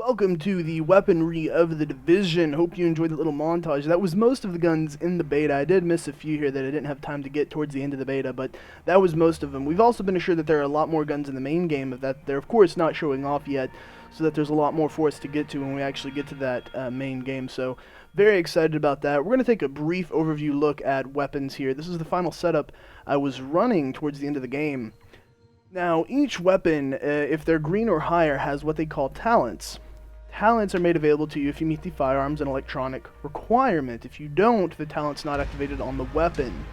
Welcome to the weaponry of the Division. Hope you enjoyed the little montage. That was most of the guns in the beta. I did miss a few here that I didn't have time to get towards the end of the beta, but that was most of them. We've also been assured that there are a lot more guns in the main game that they're of course not showing off yet, so that there's a lot more for us to get to when we actually get to that main game. So very excited about that. We're going to take a brief overview look at weapons here. This is the final setup I was running towards the end of the game. Now, each weapon, if they're green or higher, has what they call talents. Talents are made available to you if you meet the firearms and electronic requirement. If you don't, the talent's not activated on the weapon.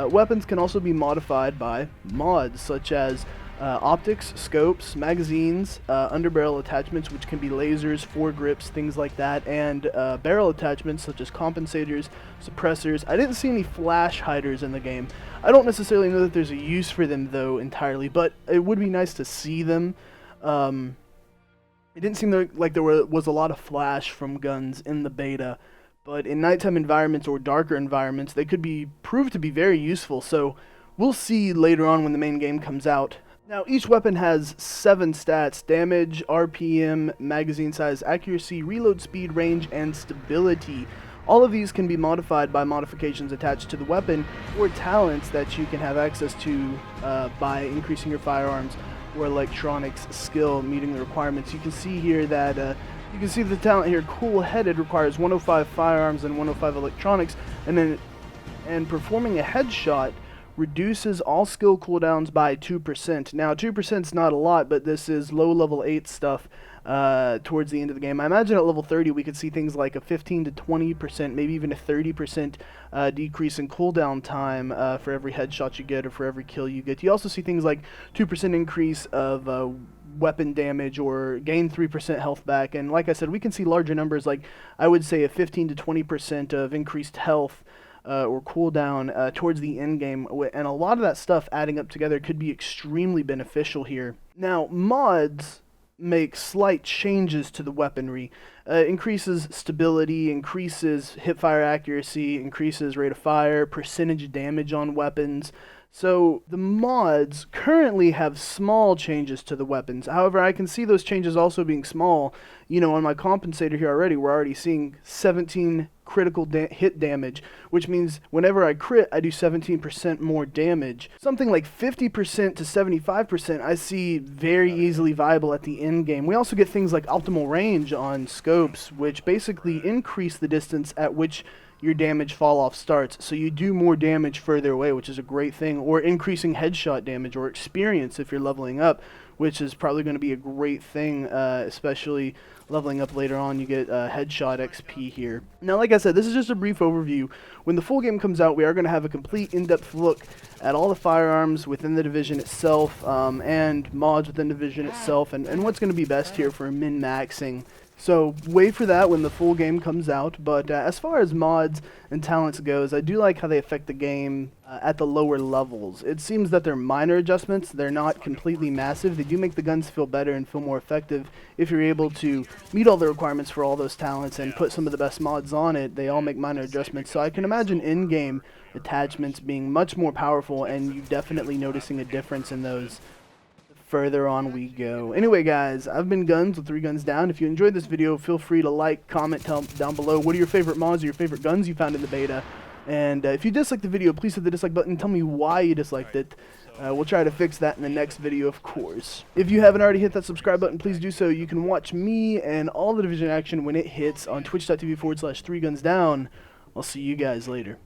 Weapons can also be modified by mods, such as optics, scopes, magazines, underbarrel attachments, which can be lasers, foregrips, things like that, and barrel attachments, such as compensators, suppressors. I didn't see any flash hiders in the game. I don't necessarily know that there's a use for them, though, entirely, but it would be nice to see them. It didn't seem like there was a lot of flash from guns in the beta, but in nighttime environments or darker environments, they could be proved to be very useful, so we'll see later on when the main game comes out. Now, each weapon has 7 stats: damage, RPM, magazine size, accuracy, reload speed, range, and stability. All of these can be modified by modifications attached to the weapon or talents that you can have access to by increasing your firearms or electronics skill meeting the requirements. You can see here that you can see the talent here, Cool Headed, requires 105 firearms and 105 electronics, and performing a headshot reduces all skill cooldowns by 2%. Now 2% is not a lot, but this is low level 8 stuff towards the end of the game. I imagine at level 30 we could see things like a 15 to 20%, maybe even a 30% decrease in cooldown time for every headshot you get or for every kill you get. You also see things like 2% increase of weapon damage or gain 3% health back, and like I said, we can see larger numbers, like I would say a 15 to 20% of increased health or cooldown towards the end game, and a lot of that stuff adding up together could be extremely beneficial here. Now, mods make slight changes to the weaponry. Increases stability, increases hipfire accuracy, increases rate of fire, percentage damage on weapons. So the mods currently have small changes to the weapons. However, I can see those changes also being small. You know, on my compensator here already, we're already seeing 17 critical hit damage, which means whenever I crit, I do 17% more damage. Something like 50% to 75% I see very easily viable at the end game. We also get things like optimal range on scopes, which basically increase the distance at which your damage fall off starts, so you do more damage further away, which is a great thing, or increasing headshot damage or experience if you're leveling up, which is probably going to be a great thing, especially leveling up later on. You get headshot XP here. Now, like I said, this is just a brief overview. When the full game comes out, we are going to have a complete in-depth look at all the firearms within the Division itself, and mods within the Division itself, and what's going to be best here for min-maxing. So wait for that when the full game comes out, but as far as mods and talents goes, I do like how they affect the game at the lower levels. It seems that they're minor adjustments, they're not completely massive. They do make the guns feel better and feel more effective if you're able to meet all the requirements for all those talents and put some of the best mods on it. They all make minor adjustments, so I can imagine in-game attachments being much more powerful and you definitely noticing a difference in those further on we go. Anyway, guys, I've been Guns with 3 Guns Down. If you enjoyed this video, feel free to like, comment, tell down below what are your favorite mods or your favorite guns you found in the beta. And if you disliked the video, please hit the dislike button and tell me why you disliked it. We'll try to fix that in the next video, of course. If you haven't already hit that subscribe button, please do so. You can watch me and all the Division action when it hits on twitch.tv/3gunsdown. I'll see you guys later.